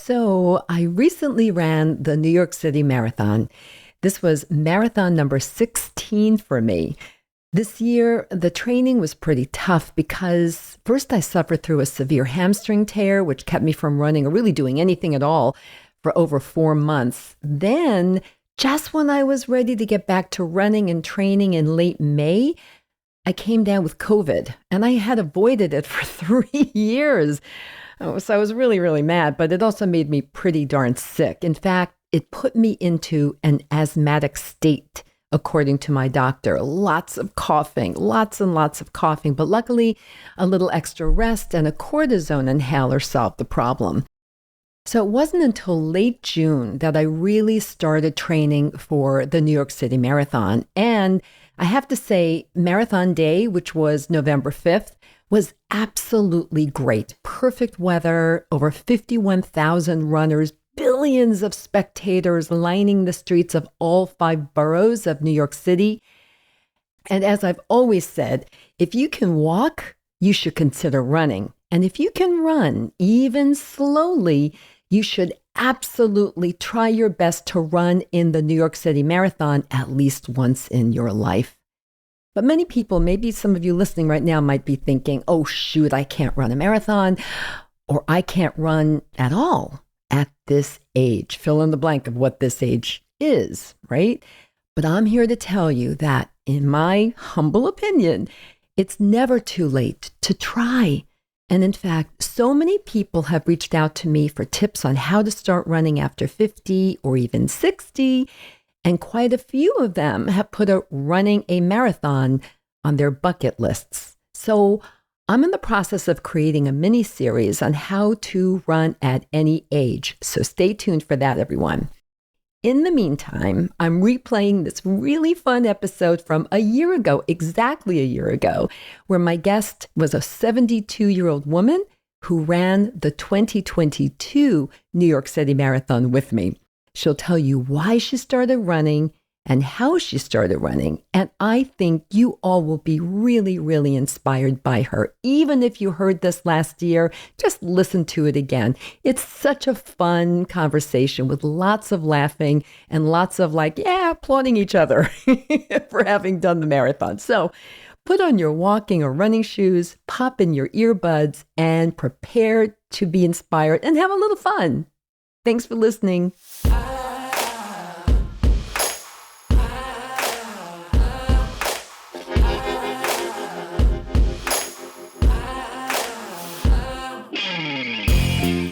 So I recently ran the New York City Marathon. This was marathon number 16 for me. This year, the training was pretty tough because first I suffered through a severe hamstring tear, which kept me from running or really doing anything at all for over 4 months. Then, just when I was ready to get back to running and training in late May, I came down with COVID and I had avoided it for 3 years. So I was really, really mad, but it also made me pretty darn sick. In fact, it put me into an asthmatic state, according to my doctor. Lots of coughing, lots and lots of coughing. But luckily, a little extra rest and a cortisone inhaler solved the problem. So it wasn't until late June that I really started training for the New York City Marathon. And I have to say, Marathon Day, which was November 5th, was absolutely great. Perfect weather, over 51,000 runners, billions of spectators lining the streets of all 5 boroughs of New York City. And as I've always said, if you can walk, you should consider running. And if you can run, even slowly, you should absolutely try your best to run in the New York City Marathon at least once in your life. But many people, maybe some of you listening right now might be thinking, oh, shoot, I can't run a marathon, or I can't run at all at this age. Fill in the blank of what this age is, right? But I'm here to tell you that, in my humble opinion, it's never too late to try. And in fact, so many people have reached out to me for tips on how to start running after 50 or even 60. And quite a few of them have put running a marathon on their bucket lists. So I'm in the process of creating a mini series on how to run at any age. So stay tuned for that, everyone. In the meantime, I'm replaying this really fun episode from a year ago, exactly a year ago, where my guest was a 72-year-old woman who ran the 2022 New York City Marathon with me. She'll tell you why she started running and how she started running. And I think you all will be really, really inspired by her. Even if you heard this last year, just listen to it again. It's such a fun conversation with lots of laughing and lots of applauding each other for having done the marathon. So put on your walking or running shoes, pop in your earbuds, and prepare to be inspired and have a little fun. Thanks for listening.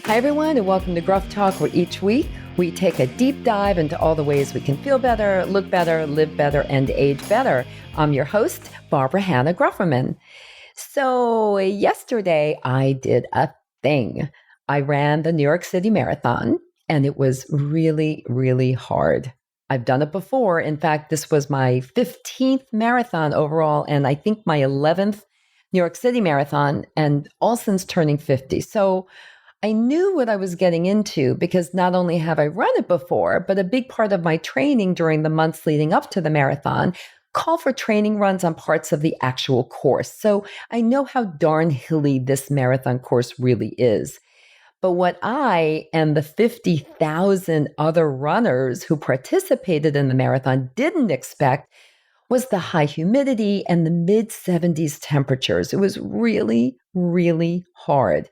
Hi, everyone, and welcome to Gruff Talk, where each week we take a deep dive into all the ways we can feel better, look better, live better, and age better. I'm your host, Barbara Hannah Grufferman. So yesterday I did a thing. I ran the New York City Marathon, and it was really, really hard. I've done it before. In fact, this was my 15th marathon overall, and I think my 11th New York City Marathon, and all since turning 50. So I knew what I was getting into because not only have I run it before, but a big part of my training during the months leading up to the marathon called for training runs on parts of the actual course. So I know how darn hilly this marathon course really is. But what I and the 50,000 other runners who participated in the marathon didn't expect was the high humidity and the mid-70s temperatures. It was really, really hard.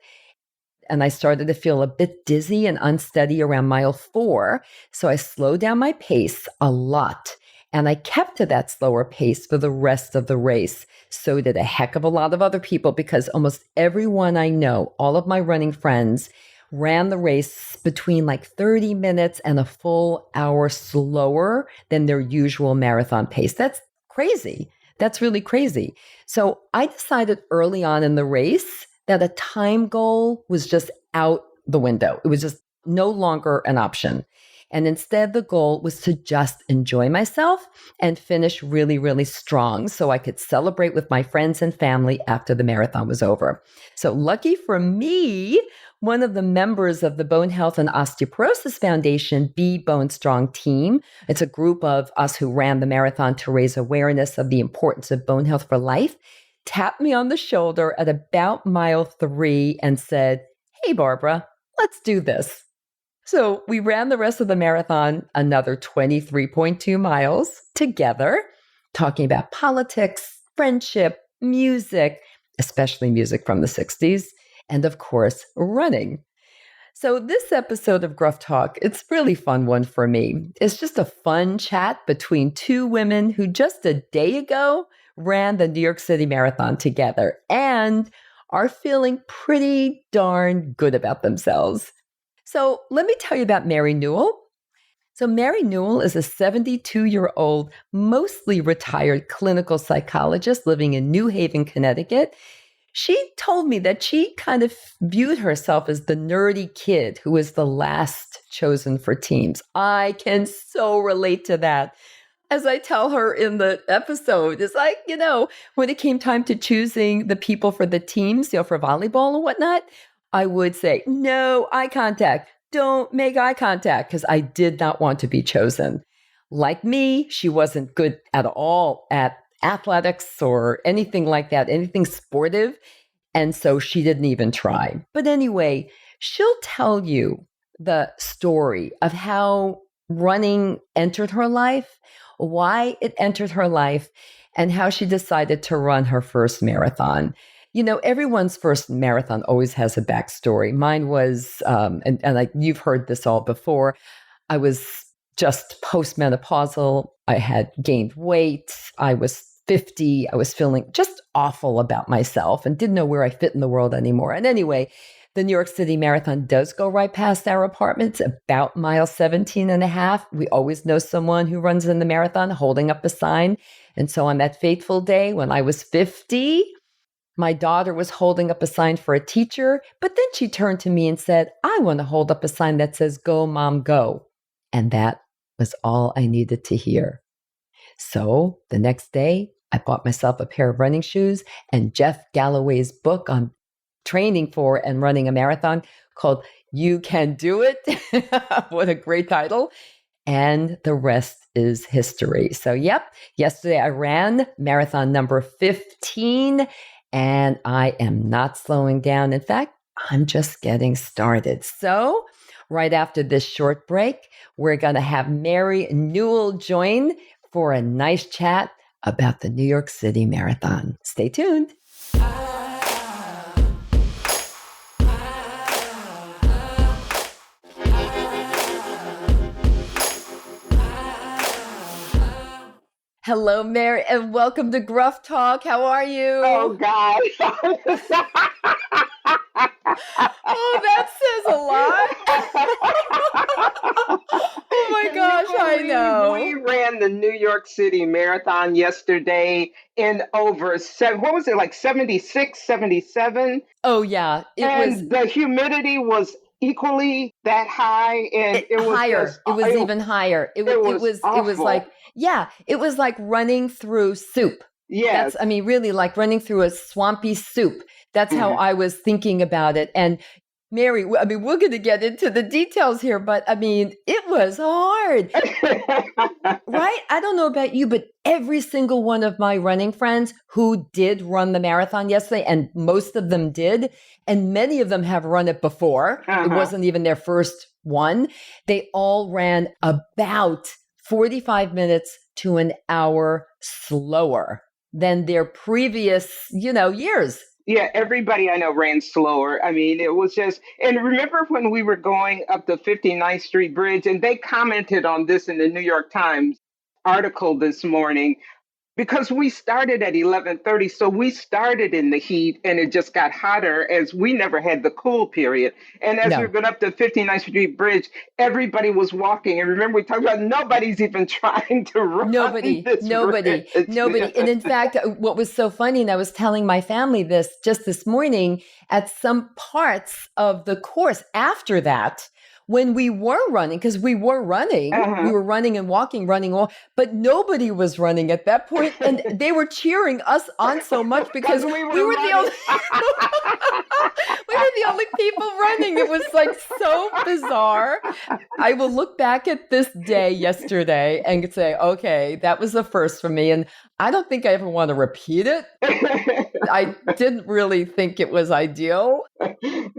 And I started to feel a bit dizzy and unsteady around mile 4. So I slowed down my pace a lot. And I kept to that slower pace for the rest of the race. So did a heck of a lot of other people, because almost everyone I know, all of my running friends, ran the race between 30 minutes and a full hour slower than their usual marathon pace. That's crazy. That's really crazy. So I decided early on in the race that a time goal was just out the window. It was just no longer an option. And instead, the goal was to just enjoy myself and finish really, really strong so I could celebrate with my friends and family after the marathon was over. So lucky for me, one of the members of the Bone Health and Osteoporosis Foundation Be Bone Strong team, it's a group of us who ran the marathon to raise awareness of the importance of bone health for life, tapped me on the shoulder at about mile 3 and said, "Hey, Barbara, let's do this." So we ran the rest of the marathon, another 23.2 miles together, talking about politics, friendship, music, especially music from the 60s, and of course, running. So this episode of Gruff Talk, it's a really fun one for me. It's just a fun chat between two women who just a day ago ran the New York City Marathon together and are feeling pretty darn good about themselves. So let me tell you about Mary Newell. So Mary Newell is a 72-year-old, mostly retired clinical psychologist living in New Haven, Connecticut. She told me that she kind of viewed herself as the nerdy kid who was the last chosen for teams. I can so relate to that. As I tell her in the episode, it's like, when it came time to choosing the people for the teams, for volleyball and whatnot, I would say, no eye contact. Don't make eye contact, because I did not want to be chosen. Like me, she wasn't good at all at athletics or anything like that, anything sportive. And so she didn't even try. But anyway, she'll tell you the story of how running entered her life, why it entered her life, and how she decided to run her first marathon. Everyone's first marathon always has a backstory. Mine was, and like you've heard this all before, I was just postmenopausal. I had gained weight. I was 50. I was feeling just awful about myself and didn't know where I fit in the world anymore. And anyway, the New York City Marathon does go right past our apartments, about mile 17 and a half. We always know someone who runs in the marathon holding up a sign. And so on that fateful day when I was 50, my daughter was holding up a sign for a teacher, but then she turned to me and said, I want to hold up a sign that says, "Go, Mom, go." And that was all I needed to hear. So the next day, I bought myself a pair of running shoes and Jeff Galloway's book on training for and running a marathon called You Can Do It. What a great title. And the rest is history. So, yesterday I ran marathon number 15. And I am not slowing down. In fact, I'm just getting started. So right after this short break, we're going to have Mary Newell join for a nice chat about the New York City Marathon. Stay tuned. Hello, Mary, and welcome to Gruff Talk. How are you? Oh, God. Oh, that says a lot. Oh, my gosh, I know. We ran the New York City Marathon yesterday in over, what was it, like 76, 77? Oh, yeah. The humidity was equally that high, and it was higher. It was even higher. It was like, it was like running through soup. Yes. Really like running through a swampy soup. That's how I was thinking about it. And Mary, we're going to get into the details here, but it was hard. Right? I don't know about you, but every single one of my running friends who did run the marathon yesterday, and most of them did, and many of them have run it before. It wasn't even their first one. They all ran about 45 minutes to an hour slower than their previous, years. Yeah, everybody I know ran slower. It was just, and remember when we were going up the 59th Street Bridge, and they commented on this in the New York Times article this morning, because we started at 11:30, so we started in the heat, and it just got hotter as we never had the cool period. And as we were going up the 59th Street Bridge, everybody was walking. And remember, we talked about nobody's even trying to run. Nobody. And in fact, what was so funny, and I was telling my family this just this morning, at some parts of the course after that, when we were running, because we were running and walking, but nobody was running at that point, and they were cheering us on so much because we were the only we were the only people running. It was like so bizarre. I will look back at this day yesterday and say, okay, that was the first for me, and I don't think I ever want to repeat it. I didn't really think it was ideal,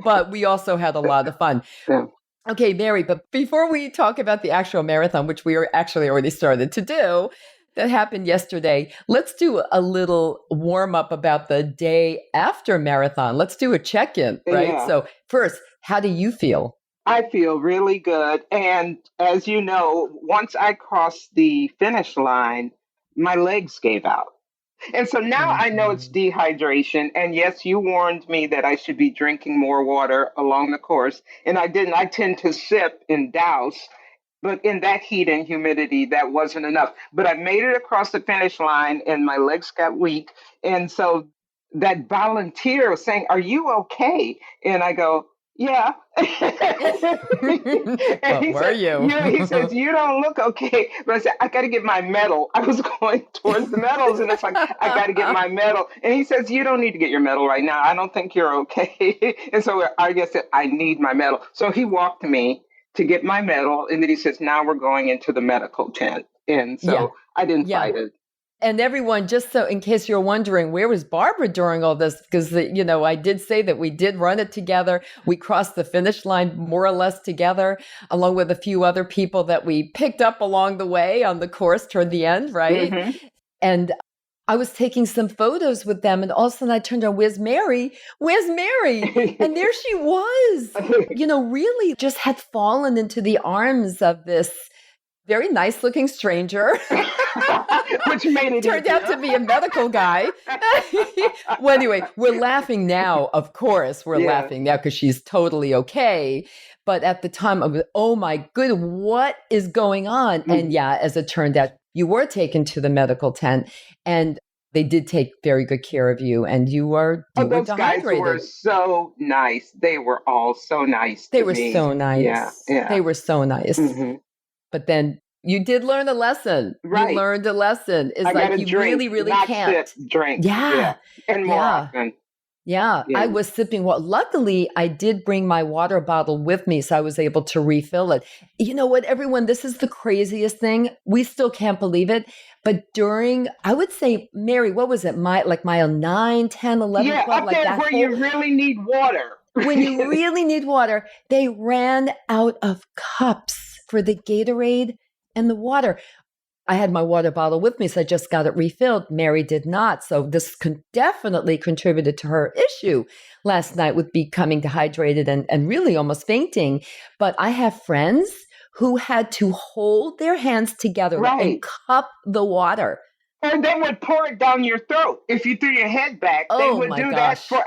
but we also had a lot of fun. Yeah. Okay, Mary, but before we talk about the actual marathon, which we are actually already started to do, that happened yesterday, let's do a little warm up about the day after marathon. Let's do a check in, right? Yeah. So, first, how do you feel? I feel really good. And as you know, once I crossed the finish line, my legs gave out. And so now I know it's Mhm. dehydration. And yes, you warned me that I should be drinking more water along the course. And I didn't. I tend to sip and douse. But in that heat and humidity, that wasn't enough. But I made it across the finish line and my legs got weak. And so that volunteer was saying, "Are you okay?" And I go, "Yeah." And What he were said, you? "You," he says, "You don't look okay." But I said, "I got to get my medal." I was going towards the medals, and it's like, I got to get my medal. And he says, "You don't need to get your medal right now. I don't think you're okay." And so I guess I need my medal. So he walked me to get my medal, and then he says, "Now we're going into the medical tent." And Yeah. so I didn't Yeah. fight it. And everyone, just so in case you're wondering, where was Barbara during all this? Because, I did say that we did run it together. We crossed the finish line more or less together, along with a few other people that we picked up along the way on the course toward the end, right? Hmm. And I was taking some photos with them, and all of a sudden I turned on, "Where's Mary? Where's Mary?" And there she was, really just had fallen into the arms of this very nice looking stranger. Which made it Turned out easier. to be a medical guy. Well, anyway, we're laughing now. Of course, we're Yeah. laughing now because she's totally okay. But at the time, I was, oh my good, what is going on? And Mhm. yeah, as it turned out, you were taken to the medical tent, and they did take very good care of you, and you were Oh, you were those guys were dehydrated. so nice. They were all so nice They to were me. so Yeah, nice. yeah. They were so nice. Hmm. But then you did learn a lesson. You Right. learned a lesson. It's I got like to you drink, really, really not can't. sip, drink. Yeah. Yeah. And more Yeah. often. Yeah. I Yeah. was sipping. Well, luckily, I did bring my water bottle with me, so I was able to refill it. You know what, everyone? This is the craziest thing. We still can't believe it. But during, I would say, Mary, what was it? Mile 9, 10, 11, Yeah. 12, Up like there that where whole, you really need water. when you really need water, they ran out of cups for the Gatorade and the water. I had my water bottle with me, so I just got it refilled. Mary did not. So this definitely contributed to her issue last night with becoming dehydrated and really almost fainting. But I have friends who had to hold their hands together and Right. cup the water. Or they would pour it down your throat if you threw your head back. They Oh would my do that gosh. for,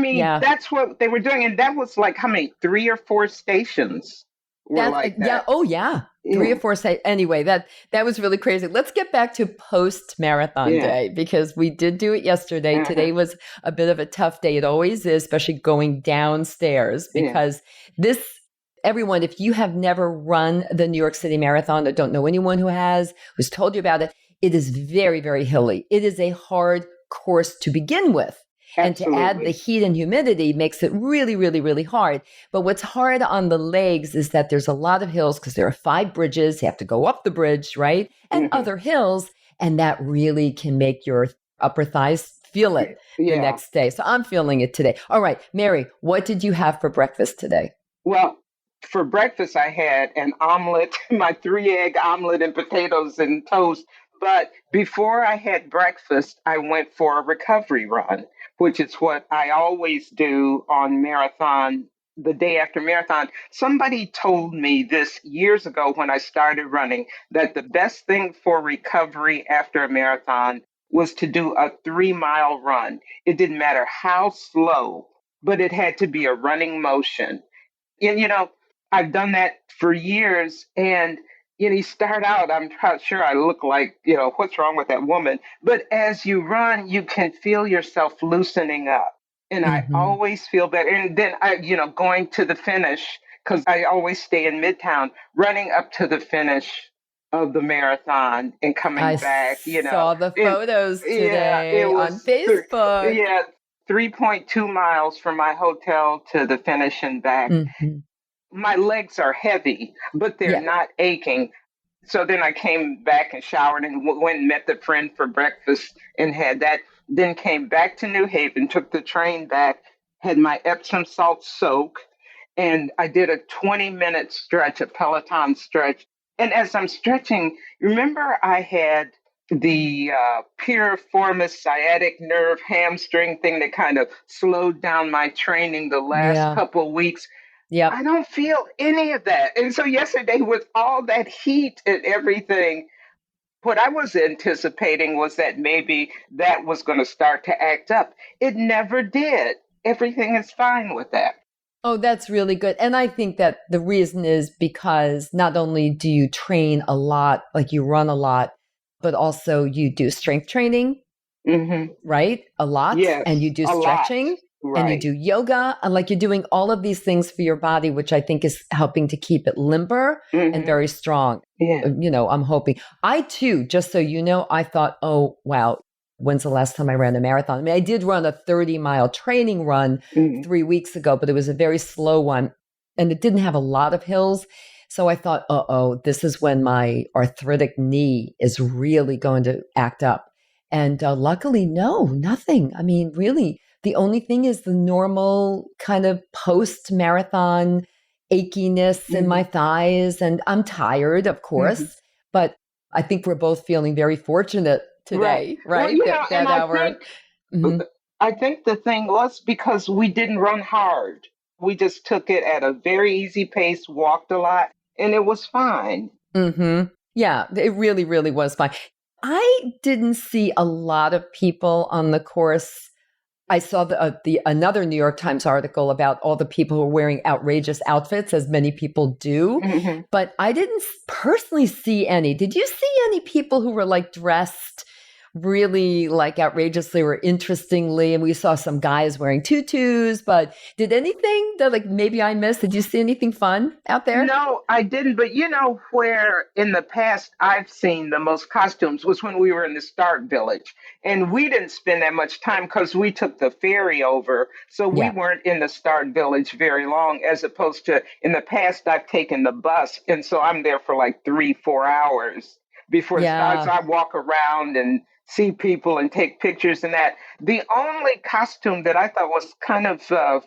Yeah. that's what they were doing. And that was like how many? 3 or 4 stations were That's like yeah. that. Oh yeah. Three Yeah. or four say anyway, that was really crazy. Let's get back to post marathon Yeah. day because we did do it yesterday. Uh-huh. Today was a bit of a tough day. It always is, especially going downstairs Yeah. because this everyone, if you have never run the New York City Marathon or don't know anyone who has, who's told you about it, it is very, very hilly. It is a hard course to begin with. And to add the Absolutely. heat and humidity makes it really, really, really hard. But what's hard on the legs is that there's a lot of hills because there are 5 bridges. You have to go up the bridge, right? And Hmm. other hills. And that really can make your upper thighs feel it the Yeah. next day. So I'm feeling it today. All right, Mary, what did you have for breakfast today? Well, for breakfast, I had an omelet, my 3 egg omelet and potatoes and toast. But before I had breakfast, I went for a recovery run, which is what I always do on marathon, the day after marathon. Somebody told me this years ago when I started running that the best thing for recovery after a marathon was to do a 3 mile run. It didn't matter how slow, but it had to be a running motion. And I've done that for years. And you start out, I'm not sure I look like, what's wrong with that woman? But as you run, you can feel yourself loosening up. And I Hmm. always feel better. And then going to the finish, because I always stay in Midtown, running up to the finish of the marathon and coming I back, saw the and photos yeah, it today on was, Facebook. yeah, 3.2 miles from my hotel to the finish and back. Hmm. My legs are heavy, but they're Yeah. not aching. So then I came back and showered and went and met the friend for breakfast and had that. Then came back to New Haven, took the train back, had my Epsom salt soak, and I did a 20-minute stretch, a Peloton stretch. And as I'm stretching, remember I had the piriformis sciatic nerve hamstring thing that kind of slowed down my training the last Yeah. couple of weeks. Yep. I don't feel any of that. And so yesterday, with all that heat and everything, what I was anticipating was that maybe that was going to start to act up. It never did. Everything is fine with that. Oh, that's really good. And I think that the reason is because not only do you train a lot, like you run a lot, but also you do strength training, right? A lot. Yes, And you do a lot. stretching and you Right. do yoga. And like you're doing all of these things for your body, which I think is helping to keep it limber and very strong. Yeah. I'm hoping. I too, just so you know, I thought, oh, wow. When's the last time I ran a marathon? I mean, I did run a 30-mile training run 3 weeks ago, but it was a very slow one and it didn't have a lot of hills. So I thought, this is when my arthritic knee is really going to act up. And luckily, no, nothing. I mean, really, the only thing is the normal kind of post-marathon achiness in my thighs. And I'm tired, of course, but I think we're both feeling very fortunate today, right? Well, and I think the thing was because we didn't run hard. We just took it at a very easy pace, walked a lot, and it was fine. Yeah, it really, really was fine. I didn't see a lot of people on the course. I saw the another New York Times article about all the people who are wearing outrageous outfits, as many people do, but I didn't personally see any. Did you see any people who were like dressed really like outrageously or interestingly? And we saw some guys wearing tutus, but did anything that like maybe I missed? Did you see anything fun out there? No, I didn't. But you know where in the past I've seen the most costumes was when we were in the Start Village. And we didn't spend that much time because we took the ferry over. So we weren't in the Start Village very long, as opposed to in the past, I've taken the bus. And so I'm there for like 3, 4 hours before it starts. I walk around and see people and take pictures and that. The only costume that I thought was kind of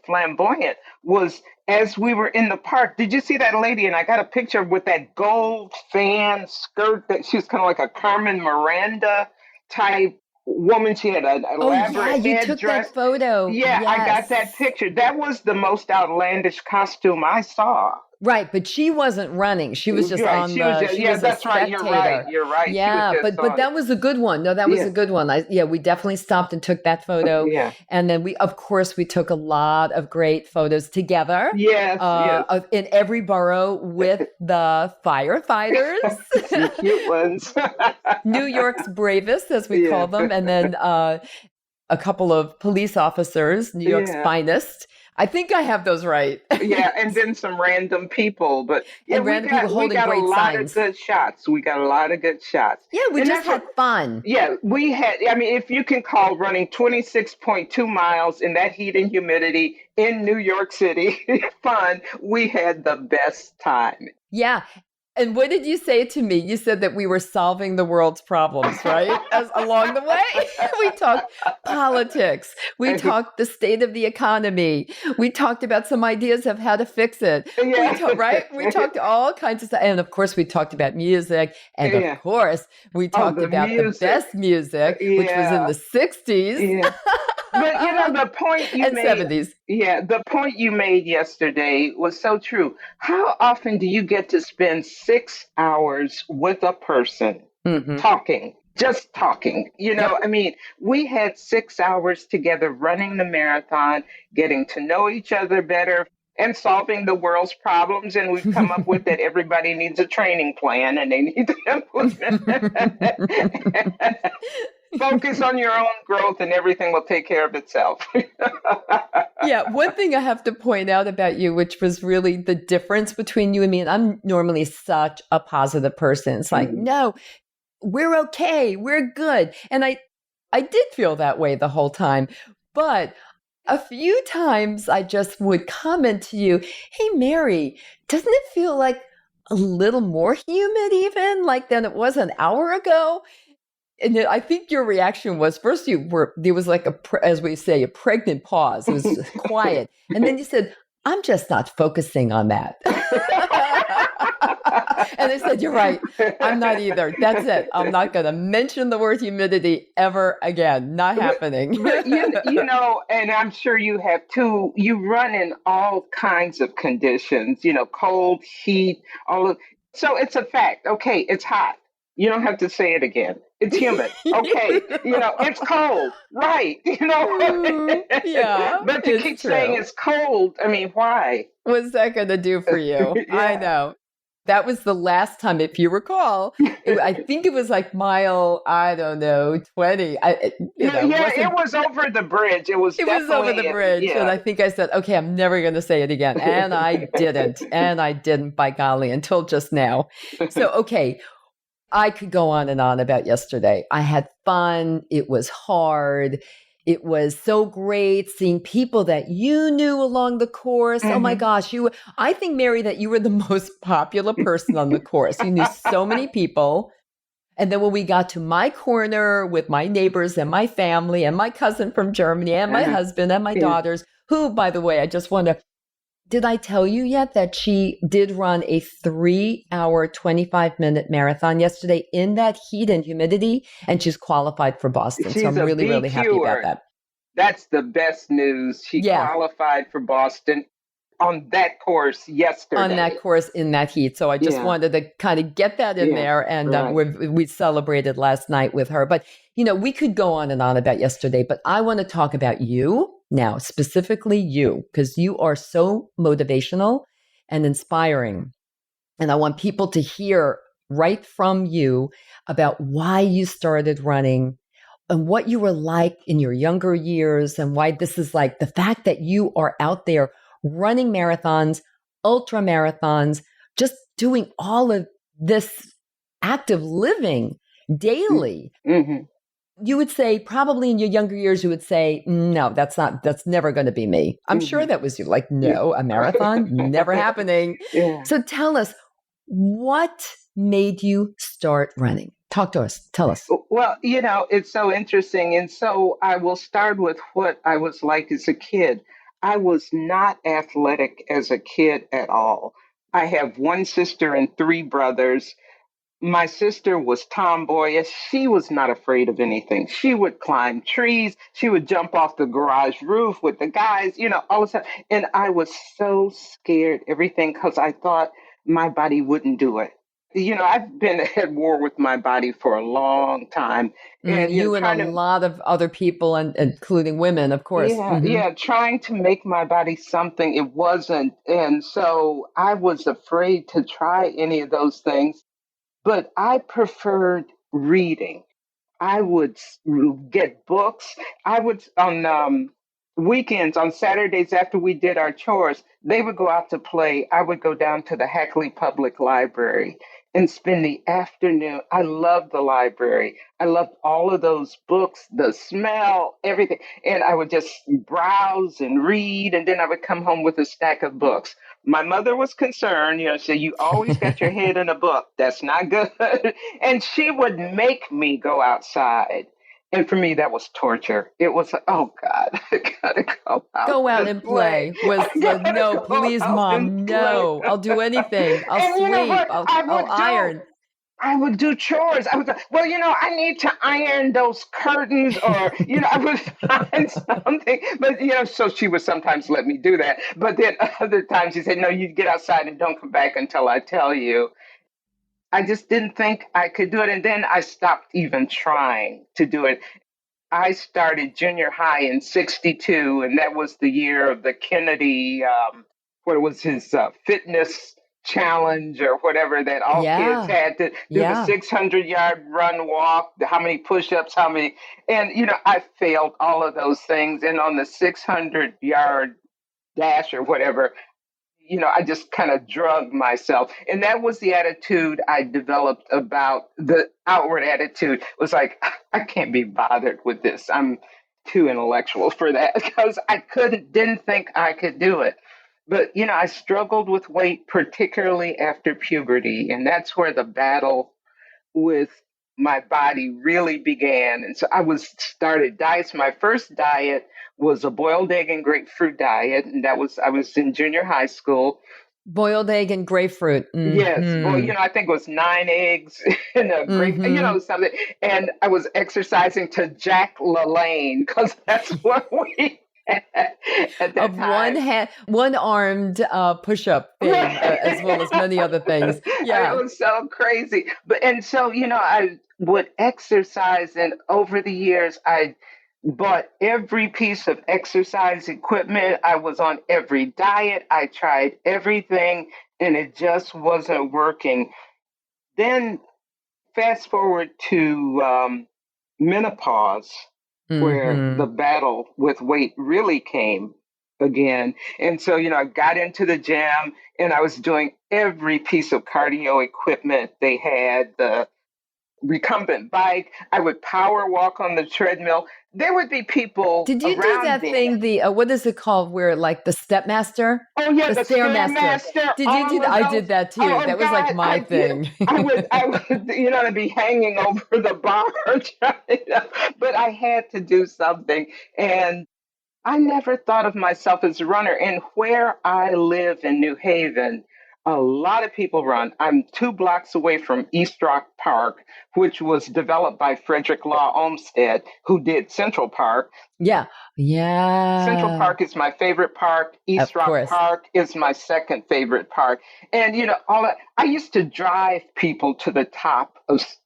flamboyant was as we were in the park. Did you see that lady? And I got a picture with that gold fan skirt that she was kind of like a Carmen Miranda type woman. She had an elaborate you took headdress. that photo. Yeah, I got that picture. That was the most outlandish costume I saw. Right, but she wasn't running. She was just on the. She was that's a right. spectator. You're right. Yeah, but that was a good one. No, that was a good one. We definitely stopped and took that photo. And then we took a lot of great photos together. Yes. In every borough with the firefighters, the cute ones, New York's bravest, as we call them, and then a couple of police officers, New York's finest. I think I have those right. And then some random people, but random people holding great signs. We got a lot of good shots. Yeah, we just had fun. Yeah, we had. I mean, if you can call running 26.2 miles in that heat and humidity in New York City fun, we had the best time. Yeah. And what did you say to me? You said that we were solving the world's problems, right? Along the way, we talked politics. We talked the state of the economy. We talked about some ideas of how to fix it. We talked all kinds of stuff. And of course, we talked about music. And of course, we talked about the best music, which was in the 60s. But the point you made, 70s. Yeah, the point you made yesterday was so true. How often do you get to spend 6 hours with a person talking, just talking? I mean, we had 6 hours together running the marathon, getting to know each other better and solving the world's problems. And we've come up with that everybody needs a training plan and they need to implement. Focus on your own growth and everything will take care of itself. One thing I have to point out about you, which was really the difference between you and me, and I'm normally such a positive person. It's like, no, we're okay. We're good. And I did feel that way the whole time. But a few times I just would comment to you, hey, Mary, doesn't it feel like a little more humid even than it was an hour ago? And I think your reaction was first there was like as we say, a pregnant pause. It was quiet. And then you said, I'm just not focusing on that. And I said, you're right. I'm not either. That's it. I'm not going to mention the word humidity ever again. Not happening. But and I'm sure you have too, you run in all kinds of conditions, cold, heat, all of, so it's a fact. Okay, it's hot. You don't have to say it again. It's humid. Okay, it's cold. Right. Yeah, But to it's keep saying true. it's cold, I mean, why? What's that going to do for you? I Yeah. know. That was the last time, if you recall. I think it was like mile, I don't know, 20. Yeah, it wasn't. was over the bridge. It was It was over the definitely, bridge. And yeah. I think I said, okay, I'm never going to say it again. And I didn't. And I didn't, by golly, until just now. So, okay, I could go on and on about yesterday. I had fun. It was hard. It was so great seeing people that you knew along the course. Oh my Mhm. gosh, I think, Mary, that you were the most popular person on the course. You knew so many people. And then when we got to my corner with my neighbors and my family and my cousin from Germany and my Uh-huh. husband and my Yeah. daughters, who, by the way, I just want to, did I tell you yet that she did run a 3-hour, 25-minute marathon yesterday in that heat and humidity? And she's qualified for Boston. So She's I'm a really, really happy about BQer. that. That's the best news. She Yeah, qualified for Boston on that course on yesterday. that course in that heat. So I just Yeah, wanted to kind of get that in yeah, there. And right. we celebrated last night with her. But, we could go on and on about yesterday, but I want to talk about you now, specifically you, because you are so motivational and inspiring. And I want people to hear right from you about why you started running and what you were like in your younger years and why this is like the fact that you are out there running marathons, ultra marathons, just doing all of this active living daily. Mm-hmm. You would say, probably in your younger years, you would say, no, that's never going to be me. I'm sure Mm-hmm. that was you. Like, Yeah. no, a marathon, never happening. Yeah. So tell us, what made you start running? Talk to us. Tell us. Well, it's so interesting. And so I will start with what I was like as a kid. I was not athletic as a kid at all. I have one sister and three brothers. My sister was tomboyish. She was not afraid of anything. She would climb trees. She would jump off the garage roof with the guys, all the time. And I was so scared, everything, because I thought my body wouldn't do it. I've been at war with my body for a long time. And, You and a trying to, lot of other people, and including women, of course. yeah, yeah, trying to make my body something it wasn't. And so I was afraid to try any of those things, but I preferred reading. I would get books. I would on weekends, on Saturdays after we did our chores, they would go out to play. I would go down to the Hackley Public Library and spend the afternoon. I loved the library. I loved all of those books, the smell, everything. And I would just browse and read, and then I would come home with a stack of books. My mother was concerned, so you always got your head in a book. That's not good. And she would make me go outside. And for me, that was torture. It was like, oh God, I gotta go out Go out and and play. play was I gotta no, go please, out and mom, play. no. I'll do anything. I'll And you know sweep. what? I'll iron. I would do chores. I was like, well, I need to iron those curtains, or, I would find something. But, so she would sometimes let me do that. But then other times she said, no, you get outside and don't come back until I tell you. I just didn't think I could do it. And then I stopped even trying to do it. I started junior high in '62, and that was the year of the Kennedy, what was his fitness challenge or whatever, that all kids Yeah. had to do the Yeah. 600-yard run, walk, how many push ups, how many. And, I failed all of those things. And on the 600-yard dash or whatever, I just kind of drug myself. And that was the attitude I developed. About the outward attitude was like, I can't be bothered with this. I'm too intellectual for that, because didn't think I could do it. But, I struggled with weight, particularly after puberty. And that's where the battle with my body really began. And so started diets. My first diet was a boiled egg and grapefruit diet. And I was in junior high school. Boiled egg and grapefruit. Yes. Well, Mm-hmm. I think it was 9 eggs and a grape, Mm-hmm. something. And I was exercising to Jack LaLanne because that's what we had at that Of time. one armed push-up fame, as well as Right. many other things. It Yeah. was so crazy. And so, I would exercise, and over the years, I bought every piece of exercise equipment. I was on every diet. I tried everything, and it just wasn't working. Then, fast forward to menopause, where Mm-hmm. the battle with weight really came again. And so, I got into the gym and I was doing every piece of cardio equipment they had, the recumbent bike. I would power walk on the treadmill. There would be people Did you do around that me. thing, what is it called, where like the Stepmaster? Oh yeah, The the Stairmaster. stairmaster, Did you do all that? of I those. did that too. Oh That was like God, my thing. I would, to be hanging over the bar, but I had to do something, and I never thought of myself as a runner. And where I live in New Haven, a lot of people run. I'm 2 blocks away from East Rock Park, which was developed by Frederick Law Olmsted, who did Central Park. Yeah. Central Yeah. Park is my favorite park. East Of Rock course. Park is my second favorite park. And I used to drive people to the top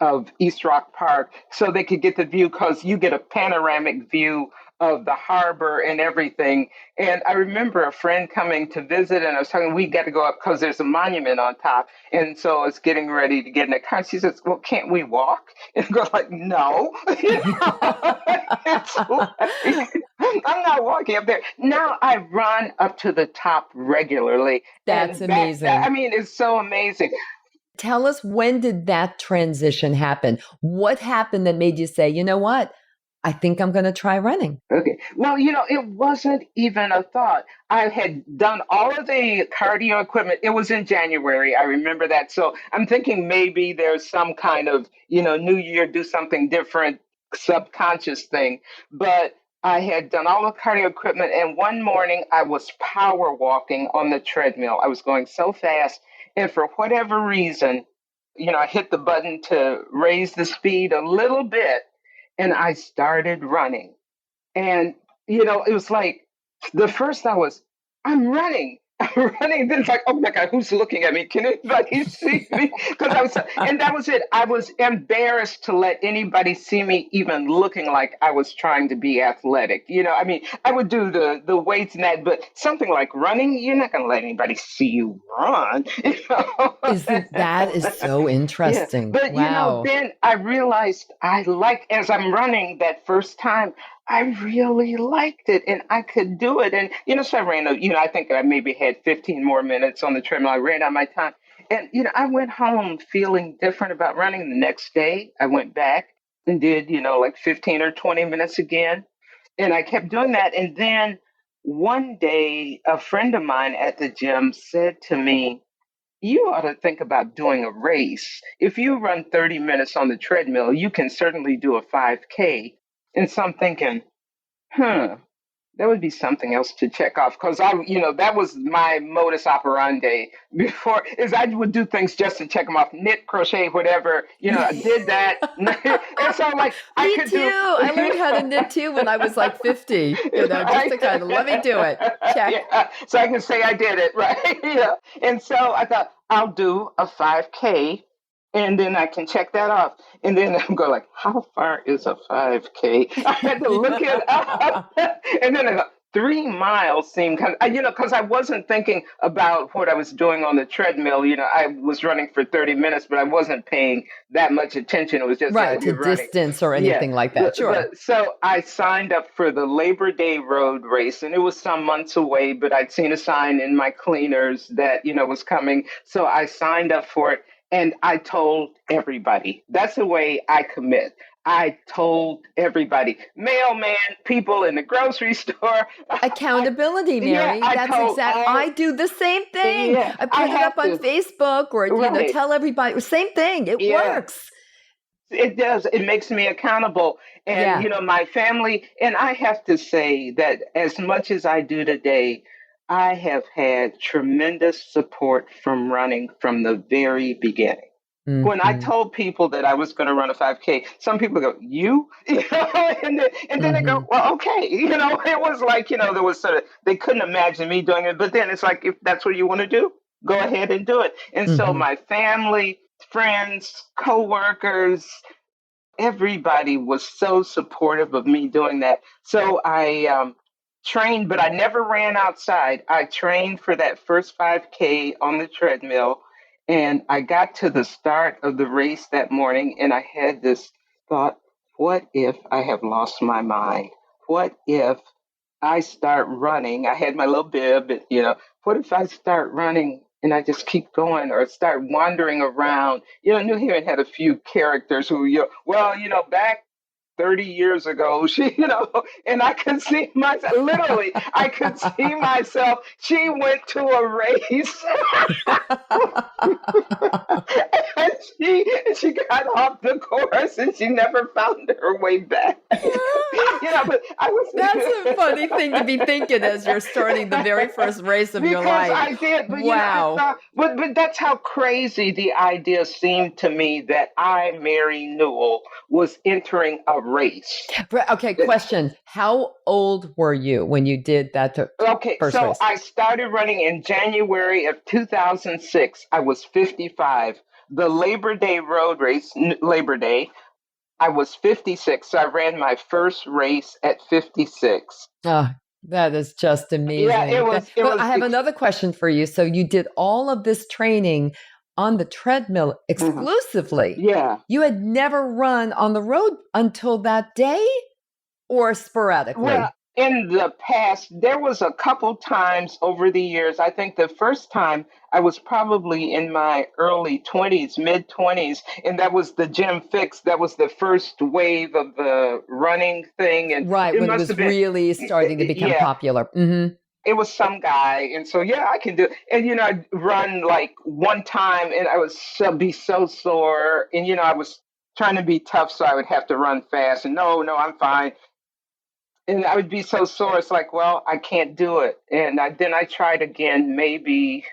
of East Rock Park so they could get the view, because you get a panoramic view of the harbor and everything. And I remember a friend coming to visit, and I was talking, we got to go up because there's a monument on top. And so I was getting ready to get in the car. She says, "Well, can't we walk?" And I go like, "No." It's like, I'm not walking up there. Now I run up to the top regularly That's and back. I amazing. mean, it's so amazing. Tell us, when did that transition happen? What happened that made you say, you know what? I think I'm going to try running. Okay. Well, it wasn't even a thought. I had done all of the cardio equipment. It was in January. I remember that. So I'm thinking maybe there's some kind of, New Year, do something different, subconscious thing. But I had done all the cardio equipment. And one morning I was power walking on the treadmill. I was going so fast. And for whatever reason, I hit the button to raise the speed a little bit, and I started running. And, it was like the first thought was, I'm running. I'm running. Then it's like, oh my God, who's looking at me? Can anybody see me? Because and that was it. I was embarrassed to let anybody see me even looking like I was trying to be athletic. I mean, I would do the weights and that, but something like running, you're not going to let anybody see you run. Isn't that is so Yeah. interesting? But, Wow. then I realized as I'm running that first time, I really liked it and I could do it. And, so I ran, I think I maybe had 15 more minutes on the treadmill. I ran out my time. And, I went home feeling different about running. The next day, I went back and did, like 15 or 20 minutes again. And I kept doing that. And then one day, a friend of mine at the gym said to me, "You ought to think about doing a race. If you run 30 minutes on the treadmill, you can certainly do a 5K." And so I'm thinking, huh, that would be something else to check off, because that was my modus operandi before, is I would do things just to check them off, knit, crochet, whatever, I did that. And so like I Me could too. do, I learned how to knit too when I was like 50, just to kind of let me do it. Check. yeah, so I can say I did it, right? And so I thought I'll do a 5K, and then I can check that off. And then I'm going like, how far is a 5K? I had to look it up. And then I go, 3 miles seemed kind of, because I wasn't thinking about what I was doing on the treadmill. I was running for 30 minutes, but I wasn't paying that much attention. It was just, Right, to you're running. distance or Yeah. anything like that. Sure. So I signed up for the Labor Day road race, and it was some months away, but I'd seen a sign in my cleaners that, was coming. So I signed up for it. And I told everybody. That's the way I commit. I told everybody, mailman, people in the grocery store. Accountability, Yeah, Mary. I That's told exact. all. I do the same thing. Yeah, I I put it have up on to. Facebook or, Right. tell everybody. Same thing. It Yeah. works. It does. It makes me accountable. And, Yeah. my family, and I have to say that as much as I do today, I have had tremendous support from running from the very beginning. When I Hmm. told people that I was going to run a 5K, some people go, "You?" And then they go, Hmm. "Well, okay." It was like, there was sort of, they couldn't imagine me doing it. But then it's like, if that's what you want to do, go ahead and do it. And so Hmm. my family, friends, coworkers, everybody was so supportive of me doing that. So I trained, but I never ran outside. I trained for that first 5K on the treadmill. And I got to the start of the race that morning and I had this thought, what if I have lost my mind? What if I start running? I had my little bib, what if I start running and I just keep going or start wandering around? New Haven had a few characters who, back 30 years ago, and I could see myself, literally, I could see myself. She went to a race and she got off the course and she never found her way back. But I That's a funny was thing to be thinking as you're starting the very first race of your because life. I did, but I Wow. thought, but that's how crazy the idea seemed to me that I, Mary Newell, was entering a race. Okay, question. How old were you when you did that Okay, first so race? I started running in January of 2006. I was 55. The Labor Day road race, Labor Day, I was 56. So I ran my first race at 56. Oh, that is just Yeah, it amazing. was, it But I was, have another question for you. So you did all of this training on the treadmill mhm. exclusively. Yeah. You had never run on the road until that day or Well, sporadically? in the past, there was a couple times over the years. I think the first time I was probably in my early 20s, mid 20s, and that was the Gym Fix. That was the first wave of the running thing, and Right, it when it must was have been, really starting to become yeah, popular. Hmm. it was some guy, and so yeah, I can do. And I'd run like one time, and I was be so sore, and I was trying to be tough, so I would have to run fast, and no, no, I'm fine, and I would be so sore. It's like, well, I can't do it. And then I tried again, maybe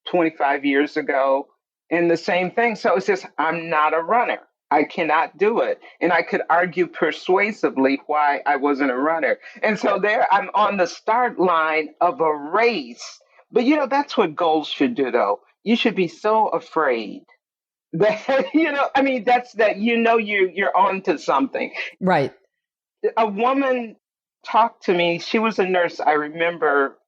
25 years ago, and the same thing. So it's just, I'm not a runner. I cannot do it. And I could argue persuasively why I wasn't a runner. And so there I'm on the start line of a race. But that's what goals should do, though. You should be so afraid that, I mean, that's that, you're on to something. Right. A woman talked to me. She was a nurse. I remember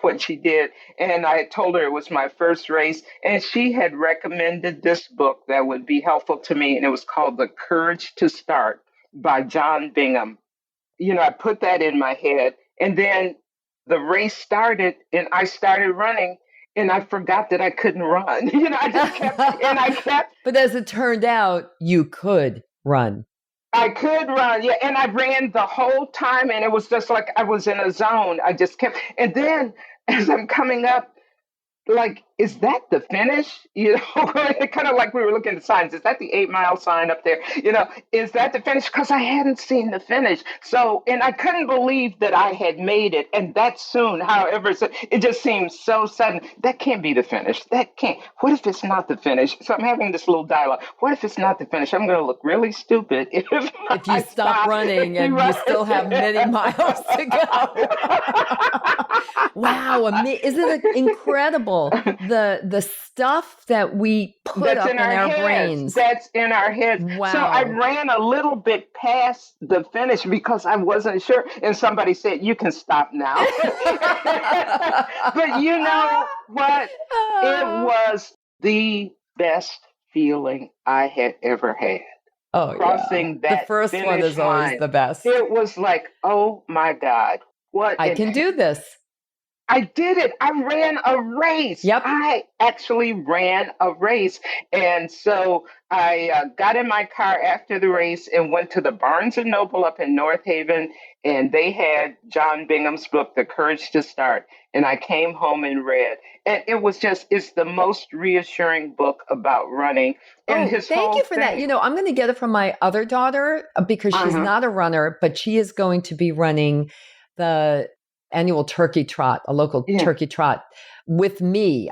what she did. And I told her it was my first race. And she had recommended this book that would be helpful to me. And it was called The Courage to Start by John Bingham. I put that in my head. And then the race started and I started running. And I forgot that I couldn't run. I just kept, and I kept, But as it turned out, you could run. I could run, yeah, and I ran the whole time, and it was just like I was in a zone. I just kept, and then as I'm coming up, like, is that the finish? Kind of like we were looking at the signs. Is that the 8 mile sign up there? Is that the finish? Because I hadn't seen the finish. So, and I couldn't believe that I had made it, and that soon. However, so it just seems so sudden. That can't be the finish. That can't. What if it's not the finish? So I'm having this little dialogue. What if it's not the finish? I'm going to look really stupid if If you I stop stop. running and you still have many miles to go. Wow, isn't it incredible the stuff that we put That's up in in our our heads. brains? That's in our heads. So I Wow. ran a little bit past the finish because I wasn't sure. And somebody said, "You can stop now." But you know what? It was the best feeling I had ever had, Oh yeah. crossing The that first one finish is always line. the best. It was like, oh my God, what I an can do this. I did it. I ran a race. Yep. I actually ran a race. And so I got in my car after the race and went to the Barnes and Noble up in North Haven. And they had John Bingham's book, The Courage to Start. and I came home and read. And it's the most reassuring book about running. And Oh, his thank whole you for that. thing. I'm going to get it from my other daughter because she's Uh-huh. not a runner, but she is going to be running the annual turkey trot, a local Yeah. turkey trot with me.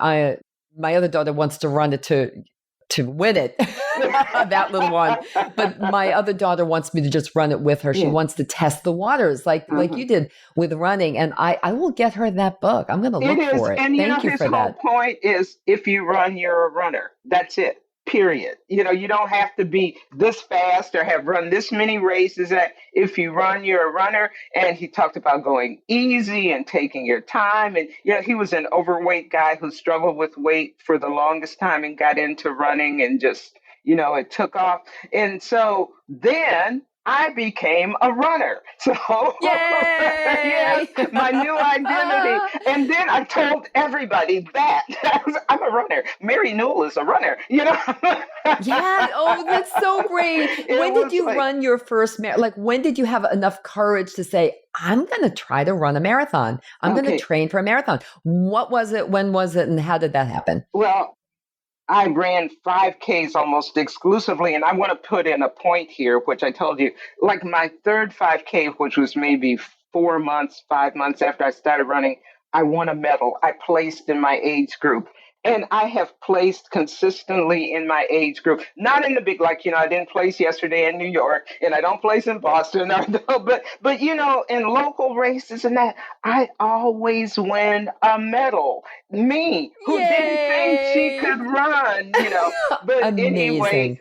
My other daughter wants to run it to win it, that little one. But my other daughter wants me to just run it with her. She Yeah. wants to test the waters like you did with running. And I will get her that book. I'm going to It look is. for it. And Thank you his for whole that. point is if you run, you're a runner. That's it. Period. You don't have to be this fast or have run this many races. If you run, you're a runner. And he talked about going easy and taking your time. And, he was an overweight guy who struggled with weight for the longest time and got into running and just, it took off. And so then I became a runner. So, yes, Yay! my new identity. And then I told everybody that I'm a runner. Mary Newell is a runner, Yeah. Oh, that's so great. It When did was you like, run your first like when did you have enough courage to say, I'm going to try to run a marathon. I'm going to okay, train for a marathon. What was it? When was it? And how did that happen? well, I ran 5Ks almost exclusively. And I want to put in a point here, which I told you, like my third 5K, which was maybe 4 months, 5 months after I started running, I won a medal. I placed in my age group. And I have placed consistently in my age group, not in the big, like, I didn't place yesterday in New York and I don't place in Boston, but, in local races and that, I always win a medal. Me, who didn't think she Yay! could run. But anyway, Amazing.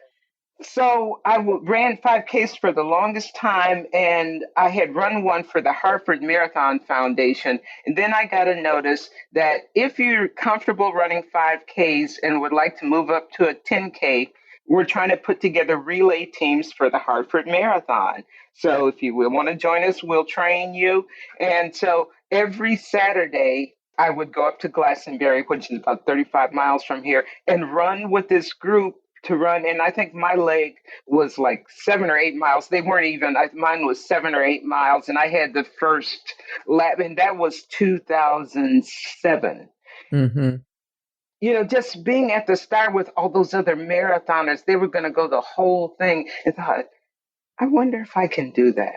so ran 5Ks for the longest time, and I had run one for the Hartford Marathon Foundation. And then I got a notice that if you're comfortable running 5Ks and would like to move up to a 10K, we're trying to put together relay teams for the Hartford Marathon. So if you will want to join us, we'll train you. And so every Saturday, I would go up to Glastonbury, which is about 35 miles from here, and run with this group to run. And I think my leg was like 7 or 8 miles. They weren't even, mine was 7 or 8 miles. And I had the first lap, and that was 2007. Mm-hmm. Just being at the start with all those other marathoners, they were going to go the whole thing. And thought, I wonder if I can do that.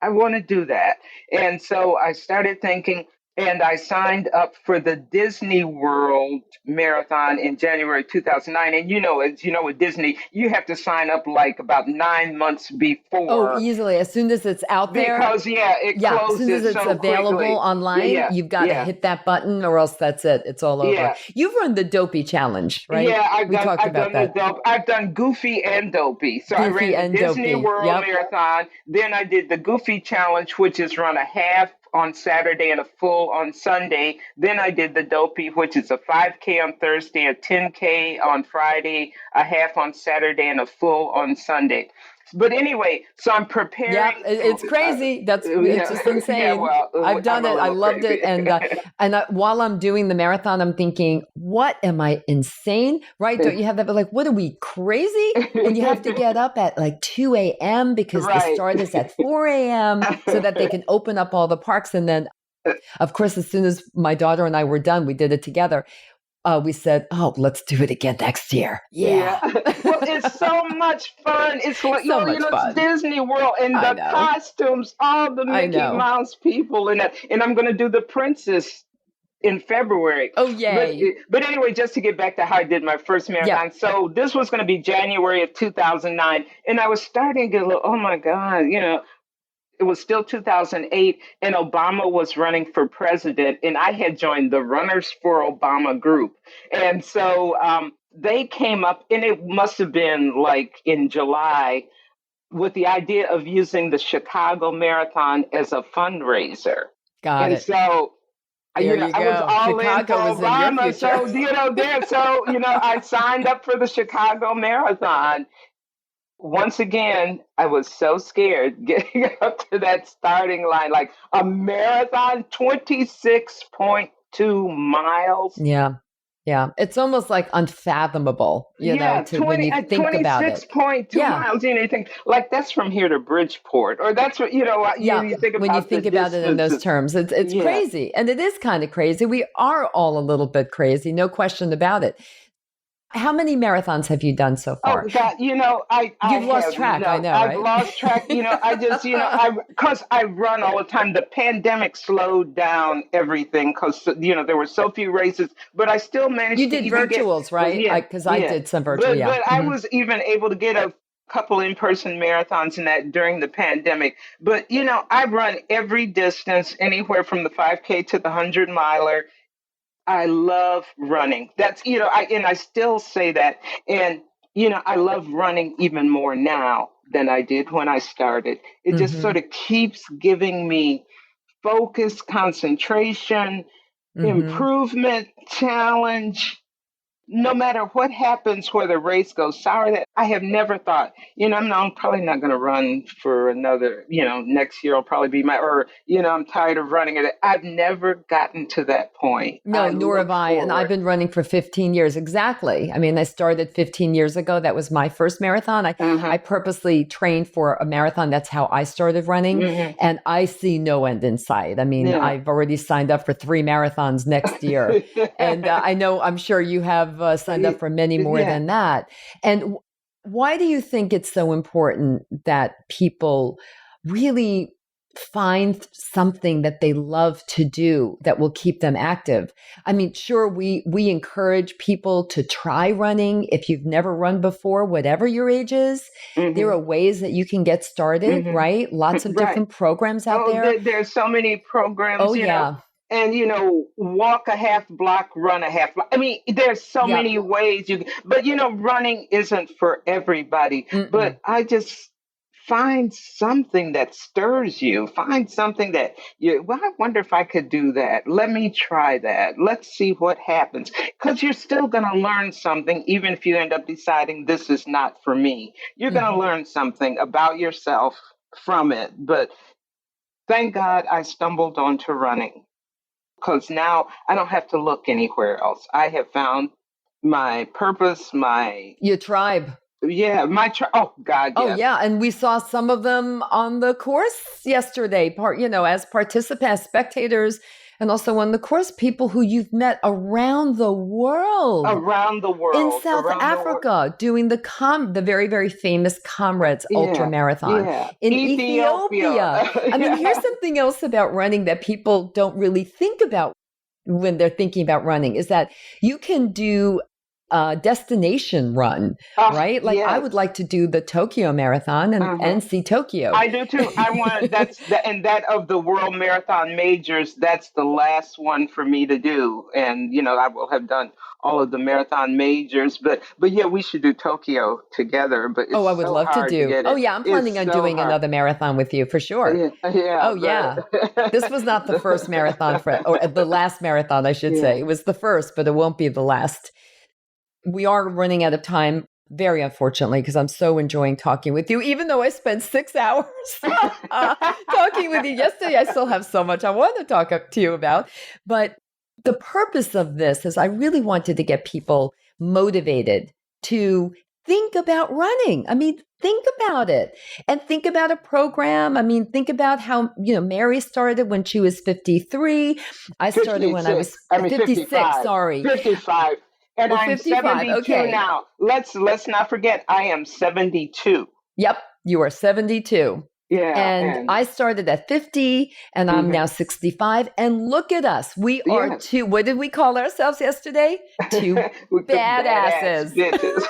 I want to do that. And so I started thinking, and I signed up for the Disney World Marathon in January 2009. And as you know, with Disney, you have to sign up like about 9 months Oh, before easily. As soon as it's out there. because, it Yeah, as soon as closes it's so available quickly. online, Yeah, you've got to yeah, hit that button or else that's it. It's all over. yeah. You've run the Dopey Challenge, right? Yeah, We talked I've about done the that. dope. I've done Goofy and Dopey. So I Goofy ran the and Disney Dopey. World Yep. Marathon. Then I did the Goofy Challenge, which is run a half on Saturday and a full on Sunday. Then I did the Dopey, which is a 5K on Thursday, a 10K on Friday, a half on Saturday, and a full on Sunday. But anyway, so I'm preparing. Yep, it's crazy. It's just Yeah, insane. well, I've done I'm a it. I little loved crazy. it, and while I'm doing the marathon, I'm thinking, "What am I insane?" Right? Don't you have that? But like, what are we crazy? And you have to get up at like 2 a.m. because the Right. start is at 4 a.m. so that they can open up all the parks. And then, of course, as soon as my daughter and I were done, we did it together. We said, "Oh, let's do it again next year." Yeah, Well, it's so much fun. It's like, so much it's fun. Disney World and I the know. costumes, all the I Mickey know. Mouse people in it. And I'm going to do the princess in February. Oh, But yay. but anyway, just to get back to how I did my first marathon. Yep. So this was going to be January of 2009. And I was starting to get a little, oh my God, it was still 2008 and Obama was running for president and I had joined the Runners for Obama group. And so they came up and it must have been like in July with the idea of using the Chicago Marathon as a fundraiser. Got And it. so There you I was go. all in for Chicago was in your Obama. future. So, I signed up for the Chicago Marathon. Once again, I was so scared getting up to that starting line, like a marathon, 26.2 miles. Yeah. Yeah. It's almost like unfathomable, Yeah, when you think about it. 26.2 Yeah. miles, you think like that's from here to Bridgeport, or that's what, Yeah. you think When you about the think about it in those distances. terms, it's Yeah. crazy. And it is kind of crazy. We are all a little bit crazy, no question about it. How many marathons have you done so Oh far? God, I You've lost have track, I no, know, I've right? lost track. I just, because I run all the time. The pandemic slowed down everything because, there were so few races, but I still You managed to did even get, virtuals, right? yeah, Because I yeah. did some virtual, But, yeah. but I was even able to get a couple in-person marathons and that during the pandemic. But, I run every distance, anywhere from the 5K to the 100 miler. I love running. That's, I still say that. And, I love running even more now than I did when I started. It just Mm-hmm. sort of keeps giving me focus, concentration, Mm-hmm. improvement, challenge, no matter what happens, where the race goes sour, that I have never thought, I'm probably not going to run for another, next year will probably be or, I'm tired of running it. I've never gotten to that point. I No, nor have look I. And I've forward. been running for 15 years. Exactly. I mean, I started 15 years ago. That was my first marathon. I Uh-huh. purposely trained for a marathon. That's how I started running. Hmm. And I see no end in sight. I mean, Yeah. I've already signed up for 3 marathons next year. And I'm sure you have signed up for many more Yeah. than that. And why do you think it's so important that people really find something that they love to do that will keep them active? I mean, sure, we encourage people to try running if you've never run before, whatever your age is. There Hmm. are ways that you can get started, Hmm. right? Lots of Right. different programs out Oh, there. there's so many Oh programs, yeah. and walk a half block, run a half block. I mean, there's so Yep. many ways but running isn't for everybody. Mm-mm. But I just find something that stirs you. Find something that well, I wonder if I could do that. Let me try that. Let's see what happens. Because you're still going to learn something, even if you end up deciding this is not for me. You're going to Mm-hmm. learn something about yourself from it. But thank God I stumbled onto running, because now I don't have to look anywhere else. I have found my purpose, Your tribe. oh God, Oh yes. yeah, and we saw some of them on the course yesterday. As participants, spectators, and also on the course, people who you've met around the world. Around the In world, South around the world. Africa, doing the very, very famous Comrades Yeah, Ultramarathon. yeah. In Ethiopia. Ethiopia. I mean, here's Yeah. something else about running that people don't really think about when they're thinking about running, is that you can do a destination run, Oh, right? Like I yes. would like to do the Tokyo Marathon Uh-huh. and see Tokyo. I do too. I want and that of the world marathon majors, that's the last one for me to do. And I will have done all of the marathon majors, but yeah, we should do Tokyo together. But Oh, it's I would so love to hard to do. get Oh it. yeah, I'm planning It's on so doing hard. another marathon with you for sure. Yeah, yeah, Oh yeah. This was not the first but marathon or the last marathon, I should yeah. say. It was the first, but it won't be the last. We are running out of time, very unfortunately, because I'm so enjoying talking with you. Even though I spent 6 hours talking with you yesterday, I still have so much I want to talk to you about. But the purpose of this is I really wanted to get people motivated to think about running. I mean, think about it and think about a program. I mean, think about how, Mary started when she was 53. I started when I was 56. I mean 56, 55. sorry. 55. And Oh, I'm 55. 72 Okay. now. Let's not forget I am 72. Yep. You are 72. Yeah, And and I started at 50 and I'm mhm. now 65. And look at us. We are Yes. what did we call ourselves yesterday? Two With the badass badasses. bitches.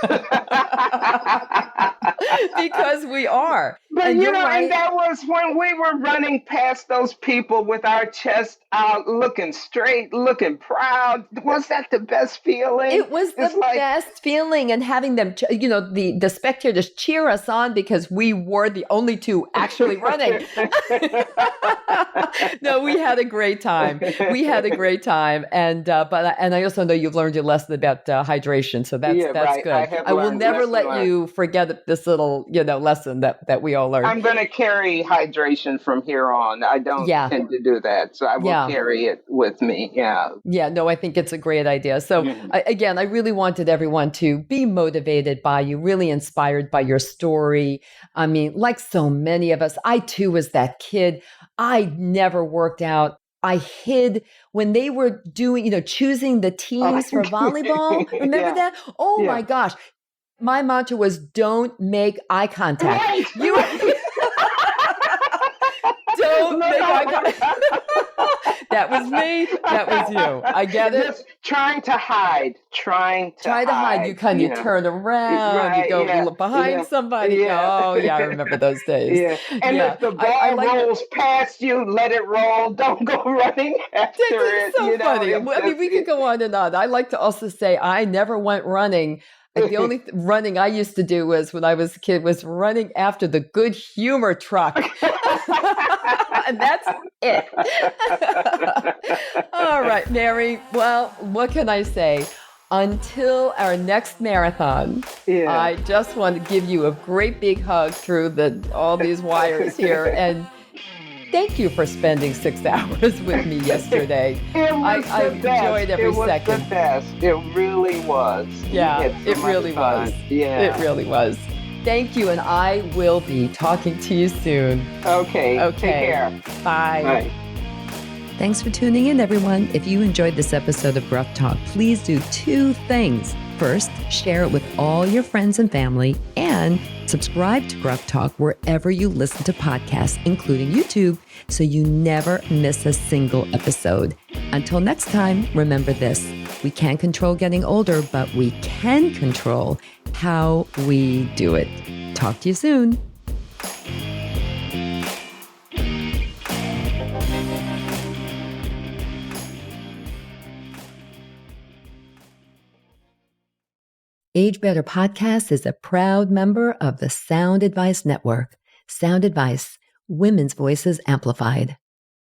Because we are. But And you're and right. that was when we were running past those people with our chest out, looking straight, looking proud. Was that the best feeling? It was It's the like, best feeling, and having them, the spectators cheer us on because we were the only two actually running. No, we had a great time. We had a great time, and I also know you've learned your lesson about hydration, so that's yeah, right. I good. have I will learned, never lesson let learned. you forget this little, lesson that we all learned. I'm going to carry hydration from here on. I don't tend to do that, so I will carry it with me. Yeah. Yeah, no, I think it's a great idea. So again, I really wanted everyone to be motivated by you, really inspired by your story. I mean, like so many of us, I too was that kid. I never worked out. I hid when they were doing, choosing the teams for volleyball. Remember that? Oh my gosh. My mantra was don't make eye contact. Right. Don't make eye contact. That was me. That was you. I get it. Just trying to hide. Try to hide. You kind of turn around. You go behind somebody. Yeah. Oh, yeah. I remember those days. Yeah. And if the ball rolls past you, let it roll. Don't go running after it. It's so funny. I mean, we could go on and on. I like to also say I never went running. Like the only running I used to do was when I was a kid was running after the Good Humor truck. And that's it. All right, Mary. Well, what can I say? Until our next marathon, I just want to give you a great big hug through all these wires here. And thank you for spending 6 hours with me yesterday. I enjoyed every second. It was the best. It really was. Yeah, it really was. Yeah. It really was. Thank you, and I will be talking to you soon. Okay. Take care. Bye. Bye. Thanks for tuning in, everyone. If you enjoyed this episode of Gruff Talk, please do 2 things. First, share it with all your friends and family, and subscribe to Gruff Talk wherever you listen to podcasts, including YouTube, so you never miss a single episode. Until next time, remember this: we can't control getting older, but we can control how we do it. Talk to you soon. Age Better Podcast is a proud member of the Sound Advice Network. Sound Advice, women's voices amplified.